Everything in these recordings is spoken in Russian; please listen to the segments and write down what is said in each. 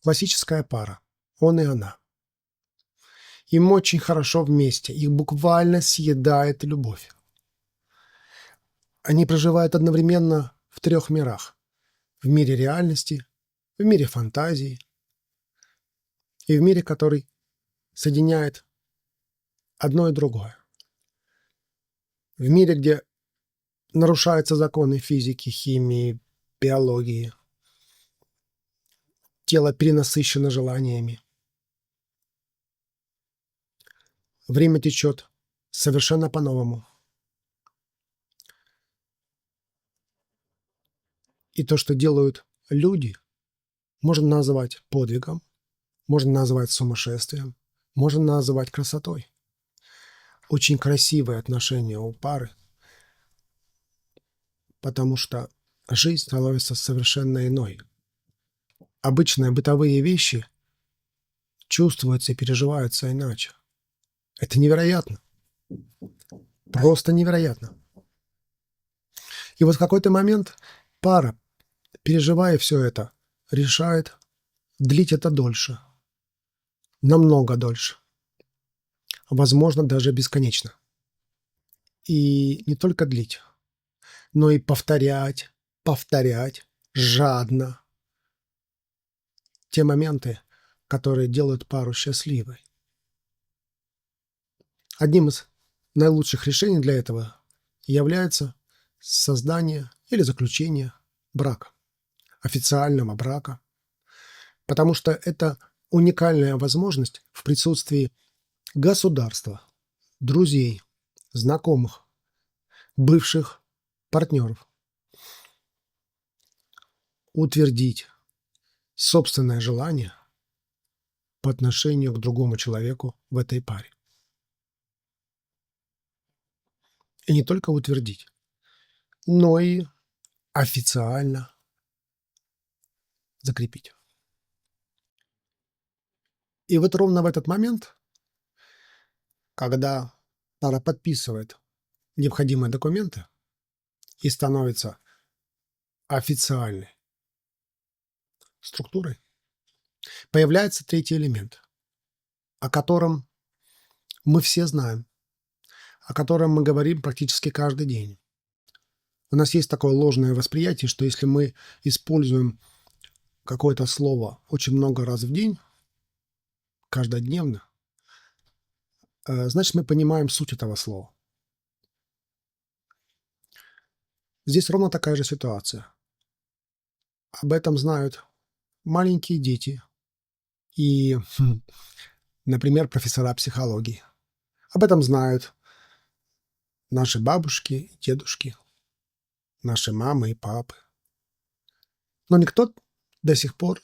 Классическая пара. Он и она. Им очень хорошо вместе. Их буквально съедает любовь. Они проживают одновременно в 3 мирах. В мире реальности, в мире фантазии и в мире, который соединяет одно и другое. В мире, где нарушаются законы физики, химии, биологии. Тело перенасыщено желаниями. Время течет совершенно по-новому. И то, что делают люди, можно назвать подвигом, можно назвать сумасшествием, можно назвать красотой. Очень красивые отношения у пары, потому что жизнь становится совершенно иной. Обычные бытовые вещи чувствуются и переживаются иначе. Это невероятно. Просто невероятно. И вот в какой-то момент пара, переживая все это, решает длить это дольше. Намного дольше. Возможно, даже бесконечно. И не только длить, но и повторять, жадно. Те моменты, которые делают пару счастливой. Одним из наилучших решений для этого является создание или заключение брака, официального брака, потому что это уникальная возможность в присутствии государства, друзей, знакомых, бывших партнеров утвердить собственное желание по отношению к другому человеку в этой паре. И не только утвердить, но и официально закрепить. И вот ровно в этот момент, когда пара подписывает необходимые документы и становится официальной структурой, появляется третий элемент, о котором мы все знаем, о котором мы говорим практически каждый день. У нас есть такое ложное восприятие, что если мы используем какое-то слово очень много раз в день, каждодневно, значит, мы понимаем суть этого слова. Здесь ровно такая же ситуация. Об этом знают маленькие дети и, например, профессора психологии. Об этом знают наши бабушки, дедушки, наши мамы и папы. Но никто до сих пор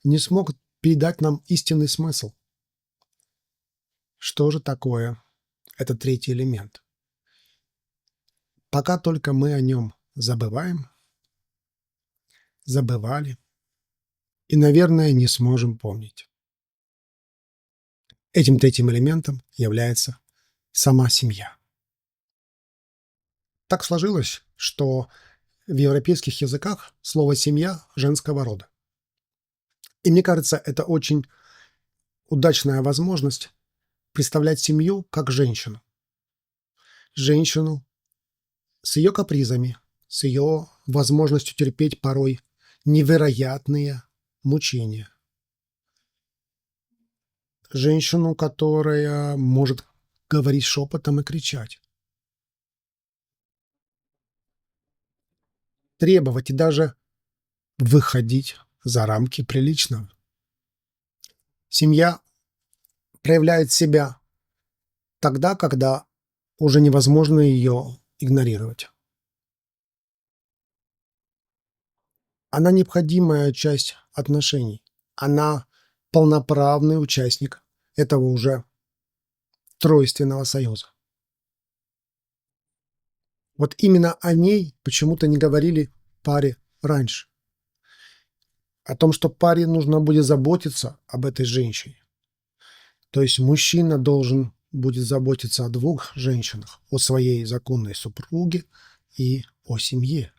не смог передать нам истинный смысл. Что же такое этот третий элемент? Пока только мы о нем забываем, забывали и, наверное, не сможем помнить. Этим третьим элементом является сама семья. Так сложилось, что в европейских языках слово «семья» женского рода. И мне кажется, это очень удачная возможность представлять семью как женщину. Женщину с ее капризами, с ее возможностью терпеть порой невероятные мучения. Женщину, которая может говорить шепотом и кричать. Требовать и даже выходить за рамки приличного. Семья проявляет себя тогда, когда уже невозможно ее игнорировать. Она необходимая часть отношений. Она полноправный участник этого уже тройственного союза. Вот именно о ней почему-то не говорили паре раньше. О том, что паре нужно будет заботиться об этой женщине. То есть мужчина должен будет заботиться о 2 женщинах, о своей законной супруге и о семье.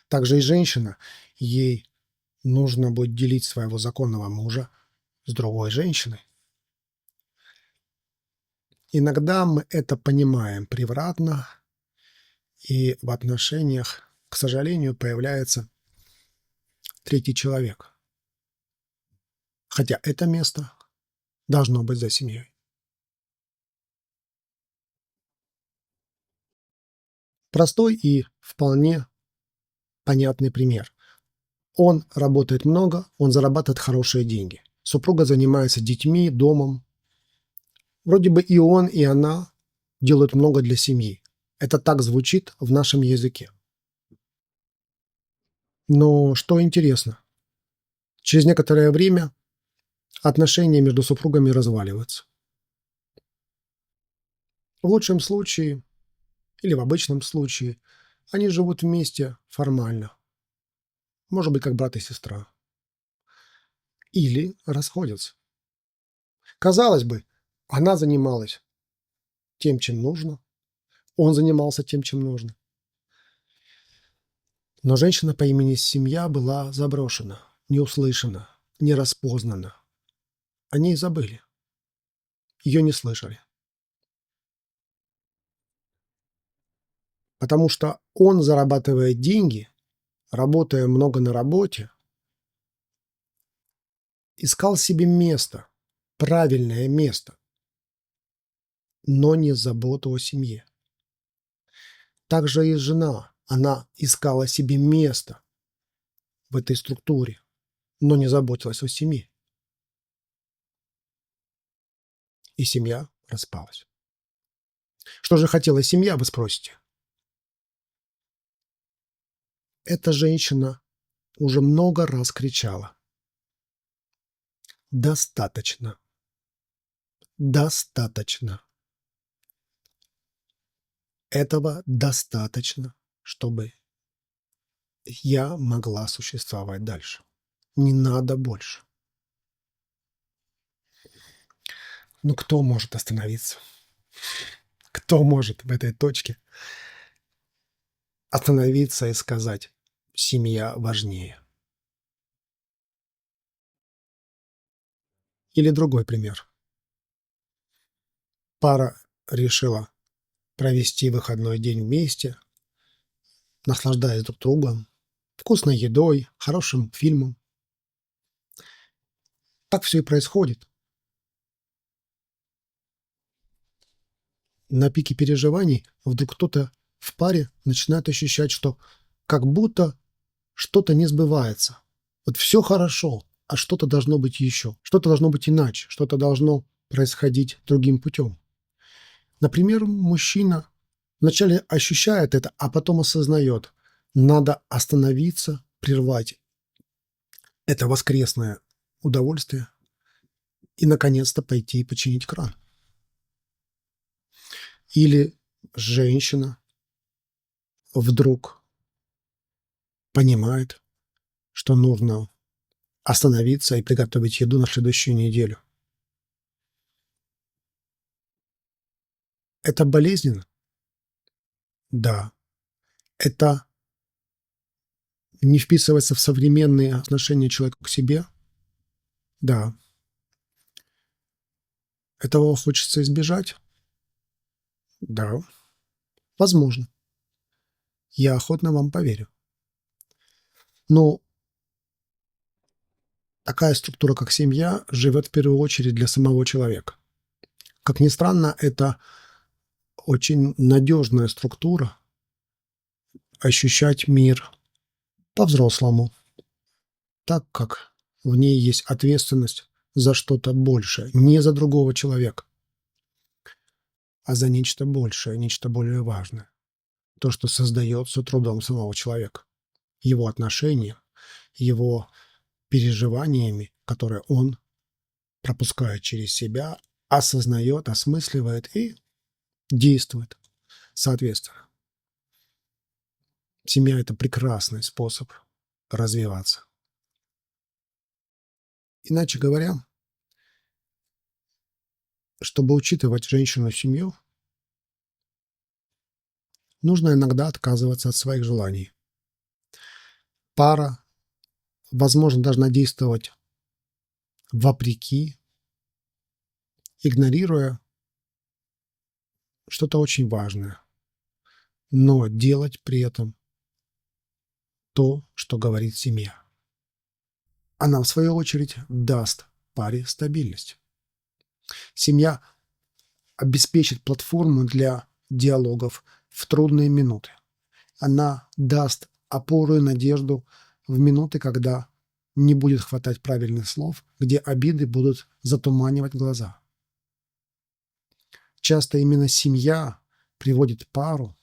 Также и женщина, ей нужно будет делить своего законного мужа с другой женщиной. Иногда мы это понимаем превратно, и в отношениях, к сожалению, появляется третий человек. Хотя это место должно быть за семьей. Простой и вполне понятный пример. Он работает много, он зарабатывает хорошие деньги. Супруга занимается детьми, домом. Вроде бы и он, и она делают много для семьи. Это так звучит в нашем языке. Но что интересно, через некоторое время отношения между супругами разваливаются. В лучшем случае или в обычном случае они живут вместе формально. Может быть, как брат и сестра. Или расходятся. Казалось бы, она занималась тем, чем нужно, он занимался тем, чем нужно. Но женщина по имени Семья была заброшена, не услышана, не распознана. О ней забыли. Ее не слышали. Потому что он зарабатывает деньги, работая много на работе, искал себе место, правильное место, но не заботу о семье. Также и жена, она искала себе место в этой структуре, но не заботилась о семье. И семья распалась. Что же хотела семья, вы спросите? Эта женщина уже много раз кричала: «Достаточно! Достаточно! Этого достаточно, чтобы я могла существовать дальше. Не надо больше». Ну кто может остановиться? Кто может в этой точке остановиться и сказать: семья важнее? Или другой пример. Пара решила провести выходной день вместе, наслаждаясь друг другом, вкусной едой, хорошим фильмом. Так все и происходит. На пике переживаний вдруг кто-то в паре начинает ощущать, что как будто что-то не сбывается. Вот все хорошо, а что-то должно быть еще, что-то должно быть иначе, что-то должно происходить другим путем. Например, мужчина вначале ощущает это, а потом осознает: надо остановиться, прервать это воскресное удовольствие и, наконец-то, пойти и починить кран. Или женщина вдруг понимает, что нужно остановиться и приготовить еду на следующую неделю. Это болезненно? Да. Это не вписывается в современные отношения человека к себе? Да. Этого хочется избежать? Да. Возможно. Я охотно вам поверю. Но такая структура, как семья, живет в первую очередь для самого человека. Как ни странно, это очень надежная структура ощущать мир по-взрослому, так как в ней есть ответственность за что-то большее, не за другого человека, а за нечто большее, нечто более важное. То, что создается трудом самого человека, его отношением, его переживаниями, которые он пропускает через себя, осознает, осмысливает и действует соответственно. Семья – это прекрасный способ развиваться. Иначе говоря, чтобы учитывать женщину в семью, нужно иногда отказываться от своих желаний. Пара возможно, должна действовать вопреки, игнорируя что-то очень важное, но делать при этом то, что говорит семья. Она, в свою очередь, даст паре стабильность. Семья обеспечит платформу для диалогов в трудные минуты. Она даст опору и надежду в минуты, когда не будет хватать правильных слов, где обиды будут затуманивать глаза. Часто именно семья приводит пару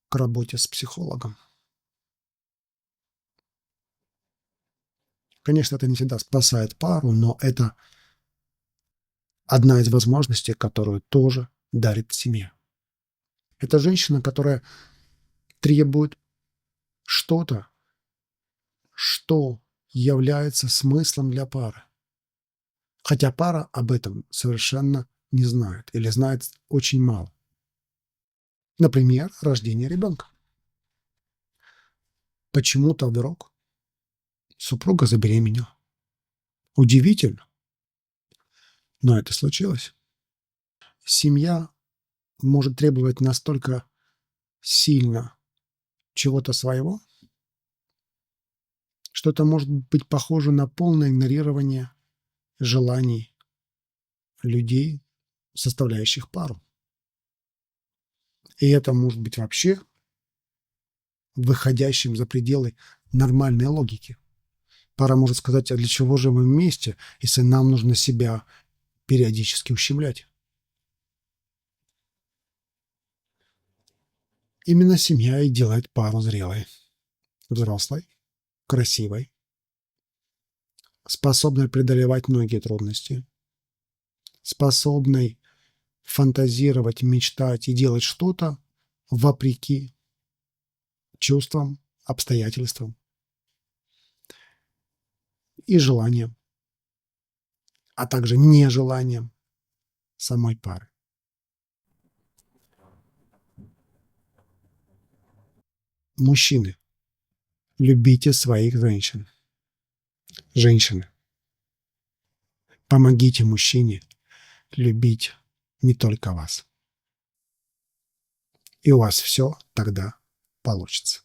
к работе с психологом. Конечно, это не всегда спасает пару, но это одна из возможностей, которую тоже дарит семья. Это женщина, которая требует что-то, что является смыслом для пары. Хотя пара об этом совершенно не знает или знает очень мало. Например, рождение ребенка. Почему-то вдруг супруга забеременела. Удивительно, но это случилось. Семья может требовать настолько сильно чего-то своего, что это может быть похоже на полное игнорирование желаний людей, составляющих пару. И это может быть вообще выходящим за пределы нормальной логики. Пара может сказать: а для чего же мы вместе, если нам нужно себя периодически ущемлять? Именно семья и делает пару зрелой, взрослой, красивой, способной преодолевать многие трудности, способной фантазировать, мечтать и делать что-то вопреки чувствам, обстоятельствам и желаниям, а также нежеланиям самой пары. Мужчины, любите своих женщин. Женщины, помогите мужчине любить не только вас. И у вас все тогда получится.